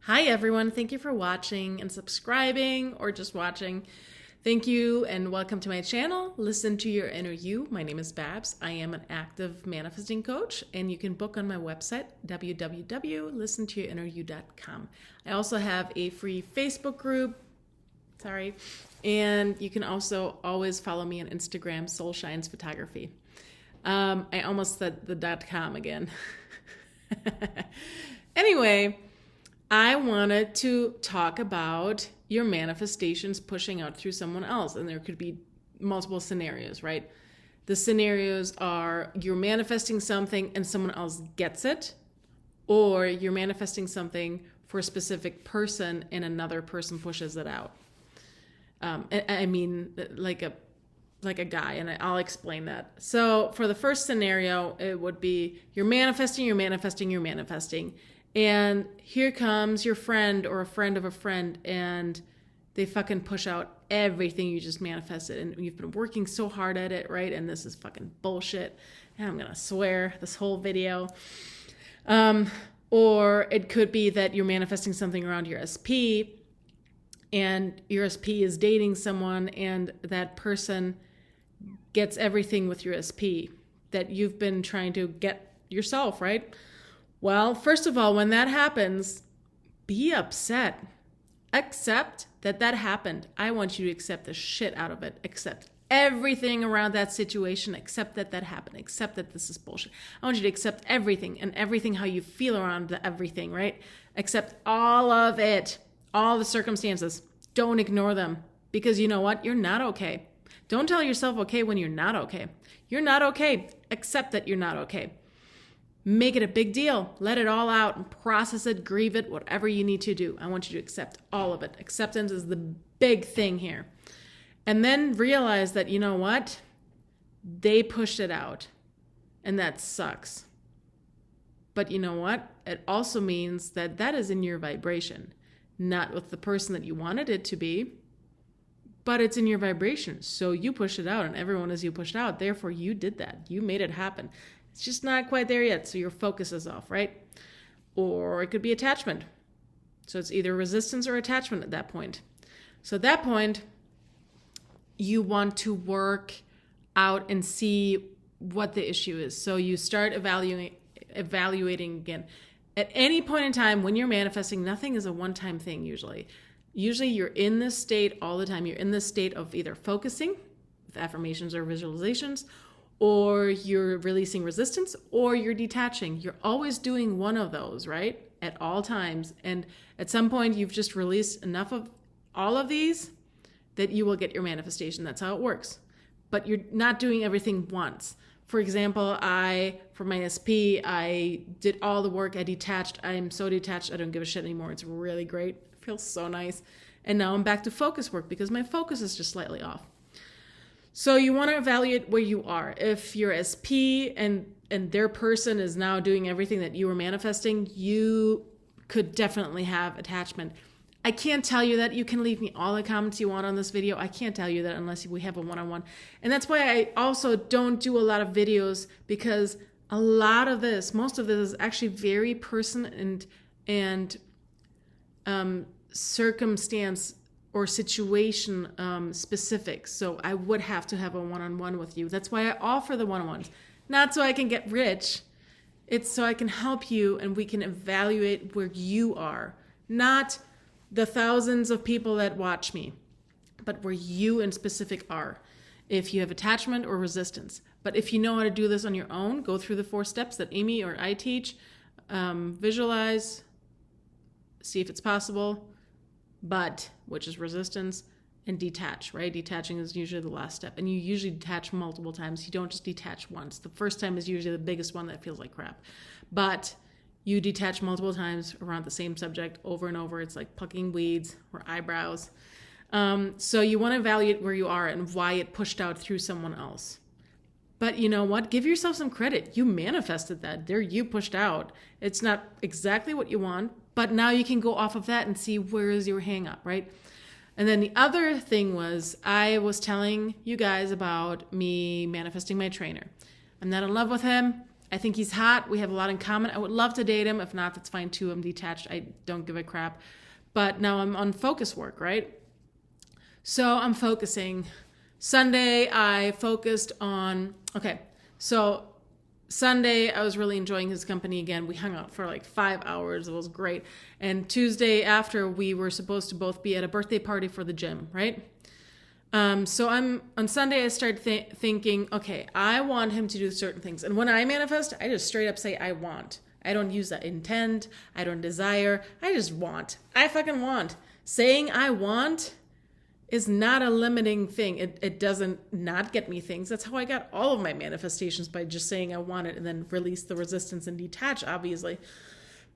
Hi, everyone. Thank you for watching and subscribing or just watching. Thank you and welcome to my channel, Listen to Your Inner You. My name is Babs. I am an active manifesting coach, and you can book on my website, www.listentoyourinneryou.com. I also have a free Facebook group, and you can also always follow me on Instagram, Soul Shines Photography. I almost said the .com again. Anyway, I wanted to talk about your manifestations pushing out through someone else. And there could be multiple scenarios, right? The scenarios are you're manifesting something and someone else gets it, or you're manifesting something for a specific person and another person pushes it out. I mean, like a guy, and I'll explain that. So for the first scenario, it would be you're manifesting, and here comes your friend or a friend of a friend, and they fucking push out everything you just manifested, and you've been working so hard at it, right? And this is fucking bullshit. And I'm gonna swear this whole video. Or it could be that you're manifesting something around your SP, and your SP is dating someone, and that person gets everything with your SP that you've been trying to get yourself, right? Well, first of all, when that happens, be upset. Accept that happened. I want you to accept the shit out of it. Accept everything around that situation. Accept that happened. Accept that this is bullshit. I want you to accept everything and everything how you feel around everything, right? Accept all of it, all the circumstances. Don't ignore them, because you know what? You're not okay. Don't tell yourself okay when you're not okay. You're not okay. Accept that you're not okay. Make it a big deal. Let it all out and process it, grieve it, whatever you need to do. I want you to accept all of it. Acceptance is the big thing here. And then realize that, you know what? They pushed it out, and that sucks. But you know what? It also means that is in your vibration, not with the person that you wanted it to be, but it's in your vibration. So you pushed it out, and everyone as you pushed out. Therefore, you did that. You made it happen. It's just not quite there yet, so your focus is off, right? Or it could be attachment. So it's either resistance or attachment at that point. So at that point, you want to work out and see what the issue is. So you start evaluating again. At any point in time when you're manifesting, nothing is a one-time thing usually. Usually you're in this state all the time. You're in this state of either focusing with affirmations or visualizations, or you're releasing resistance, or you're detaching. You're always doing one of those, right? At all times. And at some point, you've just released enough of all of these that you will get your manifestation. That's how it works. But you're not doing everything once. For example, for my SP, I did all the work. I detached. I'm so detached, I don't give a shit anymore. It's really great. It feels so nice. And now I'm back to focus work because my focus is just slightly off. So you want to evaluate where you are. If your SP and their person is now doing everything that you were manifesting, you could definitely have attachment. I can't tell you that. You can leave me all the comments you want on this video. I can't tell you that unless we have a one-on-one. And that's why I also don't do a lot of videos, because a lot of this, most of this is actually very person and circumstance or situation specific. So I would have to have a one-on-one with you. That's why I offer the one-on-ones. Not so I can get rich. It's so I can help you and we can evaluate where you are. Not the thousands of people that watch me, but where you in specific are. If you have attachment or resistance. But if you know how to do this on your own, go through the 4 steps that Amy or I teach. Visualize, see if it's possible, which is resistance, and detach, right? Detaching is usually the last step. And you usually detach multiple times. You don't just detach once. The first time is usually the biggest one that feels like crap. But you detach multiple times around the same subject over and over. It's like plucking weeds or eyebrows. So you want to evaluate where you are and why it pushed out through someone else. But you know what? Give yourself some credit. You manifested that. There, you pushed out. It's not exactly what you want, but now you can go off of that and see where is your hang up, right? And then the other thing was, I was telling you guys about me manifesting my trainer. I'm not in love with him. I think he's hot. We have a lot in common. I would love to date him. If not, that's fine too. I'm detached. I don't give a crap. But now I'm on focus work, right? So I'm focusing. Sunday, I focused on, so Sunday, I was really enjoying his company again. We hung out for like 5 hours. It was great. And Tuesday after, we were supposed to both be at a birthday party for the gym, right? So on Sunday, I started thinking, okay, I want him to do certain things. And when I manifest, I just straight up say, I want. I don't use that intend. I don't desire. I just want. I fucking want. Saying I want is not a limiting thing. It doesn't not get me things. That's how I got all of my manifestations, by just saying I want it and then release the resistance and detach, obviously.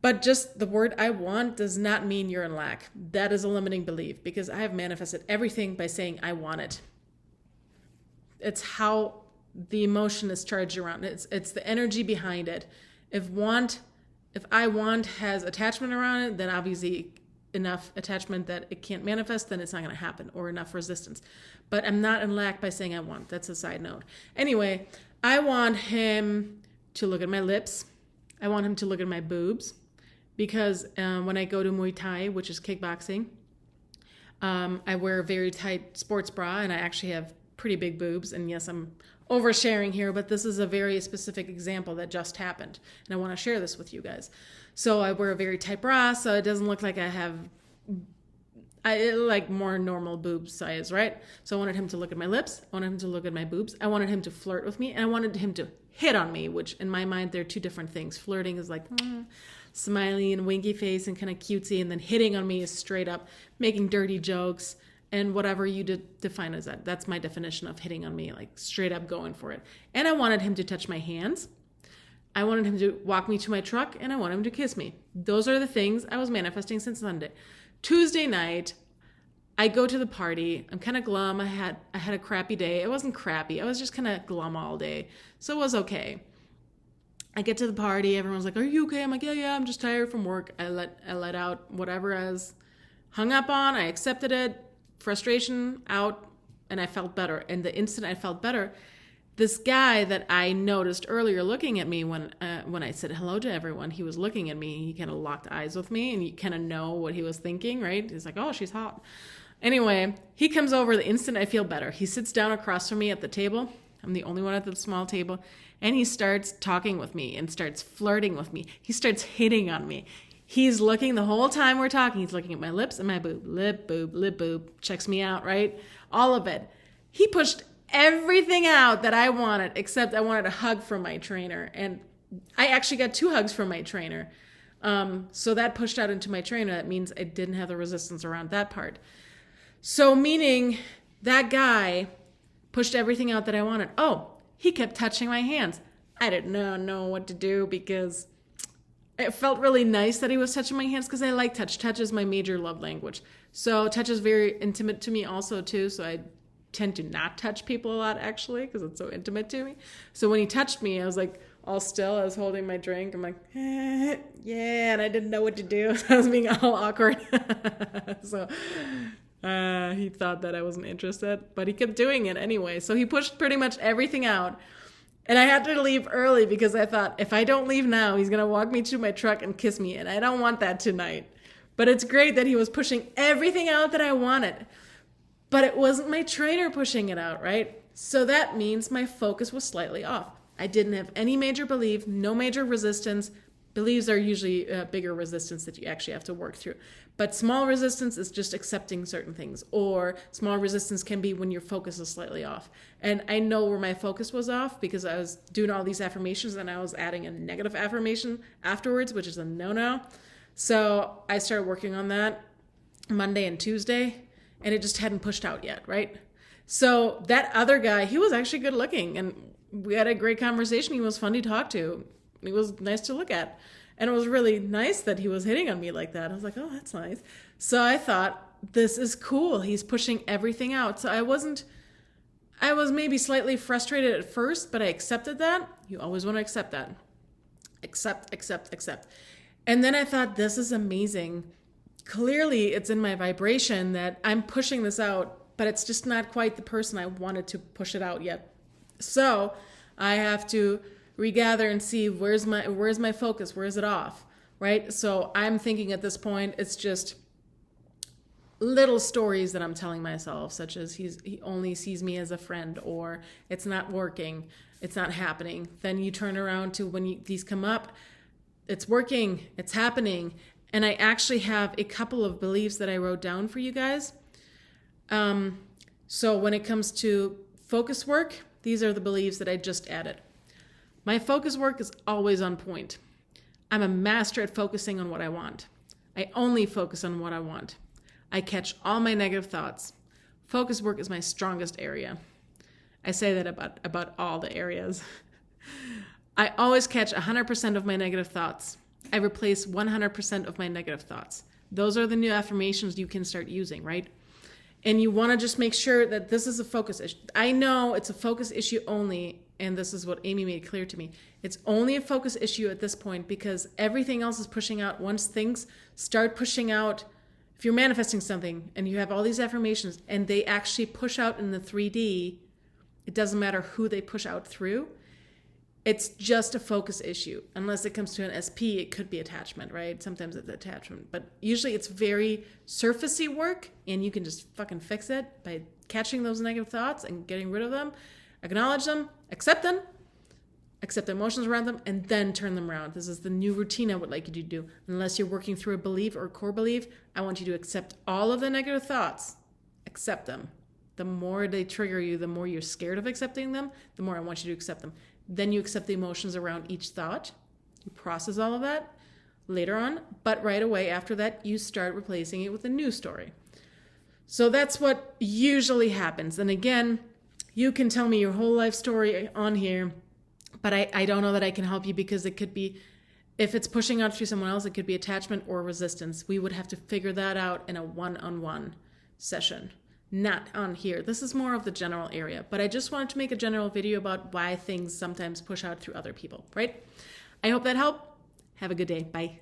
But just the word I want does not mean you're in lack. That is a limiting belief, because I have manifested everything by saying I want it. It's how the emotion is charged around it. It's the energy behind it. If I want has attachment around it, then obviously enough attachment that it can't manifest, then it's not going to happen, or enough resistance. But I'm not in lack by saying I want. That's a side note. Anyway, I want him to look at my lips. I want him to look at my boobs, because when I go to Muay Thai, which is kickboxing, I wear a very tight sports bra, and I actually have pretty big boobs. And yes, I'm oversharing here, but this is a very specific example that just happened, and I want to share this with you guys. So I wear a very tight bra, so it doesn't look like I like more normal boob size, right? So I wanted him to look at my lips. I wanted him to look at my boobs. I wanted him to flirt with me, and I wanted him to hit on me, which in my mind, they're two different things. Flirting is like smiley and winky face and kind of cutesy, and then hitting on me is straight up making dirty jokes and whatever you define as that. That's my definition of hitting on me, like straight up going for it. And I wanted him to touch my hands. I wanted him to walk me to my truck, and I wanted him to kiss me. Those are the things I was manifesting since Sunday. Tuesday night, I go to the party. I'm kind of glum. I had a crappy day. It wasn't crappy. I was just kind of glum all day. So it was okay. I get to the party. Everyone's like, "Are you okay?" I'm like, "Yeah, I'm just tired from work." I let out whatever I was hung up on. I accepted it. Frustration out, and I felt better. And the instant I felt better, this guy that I noticed earlier looking at me when I said hello to everyone, he was looking at me. He kind of locked eyes with me, and you kind of know what he was thinking, right? He's like, "Oh, she's hot." Anyway, he comes over the instant I feel better. He sits down across from me at the table. I'm the only one at the small table. And he starts talking with me and starts flirting with me. He starts hitting on me. He's looking the whole time we're talking. He's looking at my lips and my boob. Lip, boob. Checks me out, right? All of it. He pushed everything out that I wanted, except I wanted a hug from my trainer. And I actually got 2 hugs from my trainer. So that pushed out into my trainer. That means I didn't have the resistance around that part. So meaning that guy pushed everything out that I wanted. Oh, he kept touching my hands. I didn't know what to do, because it felt really nice that he was touching my hands, because I like touch. Touch is my major love language. So touch is very intimate to me also too. So I tend to not touch people a lot, actually, because it's so intimate to me. So when he touched me, I was like all still. I was holding my drink. I'm like, yeah, and I didn't know what to do. So I was being all awkward. So he thought that I wasn't interested, but he kept doing it anyway. So he pushed pretty much everything out. And I had to leave early, because I thought, if I don't leave now, he's going to walk me to my truck and kiss me. And I don't want that tonight. But it's great that he was pushing everything out that I wanted. But it wasn't my trainer pushing it out, right? So that means my focus was slightly off. I didn't have any major belief, no major resistance. Beliefs are usually bigger resistance that you actually have to work through. But small resistance is just accepting certain things. Or small resistance can be when your focus is slightly off. And I know where my focus was off, because I was doing all these affirmations and I was adding a negative affirmation afterwards, which is a no-no. So I started working on that Monday and Tuesday, and it just hadn't pushed out yet, right? So that other guy, he was actually good looking, and we had a great conversation. He was fun to talk to. He was nice to look at. And it was really nice that he was hitting on me like that. I was like, oh, that's nice. So I thought, this is cool. He's pushing everything out. So I was maybe slightly frustrated at first, but I accepted that. You always want to accept that. Accept. And then I thought, this is amazing. Clearly, it's in my vibration that I'm pushing this out, but it's just not quite the person I wanted to push it out yet. So I have to regather and see where's my focus, where is it off, right? So I'm thinking at this point it's just little stories that I'm telling myself, such as he only sees me as a friend, or it's not working, it's not happening. Then you turn around to when these come up, it's working, it's happening. And I actually have a couple of beliefs that I wrote down for you guys. So when it comes to focus work, these are the beliefs that I just added. My focus work is always on point. I'm a master at focusing on what I want. I only focus on what I want. I catch all my negative thoughts. Focus work is my strongest area. I say that about all the areas. I always catch 100% of my negative thoughts. I replace 100% of my negative thoughts. Those are the new affirmations you can start using, right? And you want to just make sure that this is a focus issue. I know it's a focus issue only, and this is what Amy made clear to me. It's only a focus issue at this point because everything else is pushing out. Once things start pushing out, if you're manifesting something and you have all these affirmations and they actually push out in the 3D, it doesn't matter who they push out through. It's just a focus issue. Unless it comes to an SP, it could be attachment, right? Sometimes it's attachment. But usually it's very surfacey work, and you can just fucking fix it by catching those negative thoughts and getting rid of them, acknowledge them, accept the emotions around them, and then turn them around. This is the new routine I would like you to do. Unless you're working through a belief or a core belief, I want you to accept all of the negative thoughts. Accept them. The more they trigger you, the more you're scared of accepting them, the more I want you to accept them. Then you accept the emotions around each thought. You process all of that later on, but right away after that, you start replacing it with a new story. So that's what usually happens. And again, you can tell me your whole life story on here, but I don't know that I can help you because it could be, if it's pushing out through someone else, it could be attachment or resistance. We would have to figure that out in a one-on-one session. Not on here. This is more of the general area, but I just wanted to make a general video about why things sometimes push out through other people, right? I hope that helped. Have a good day. Bye.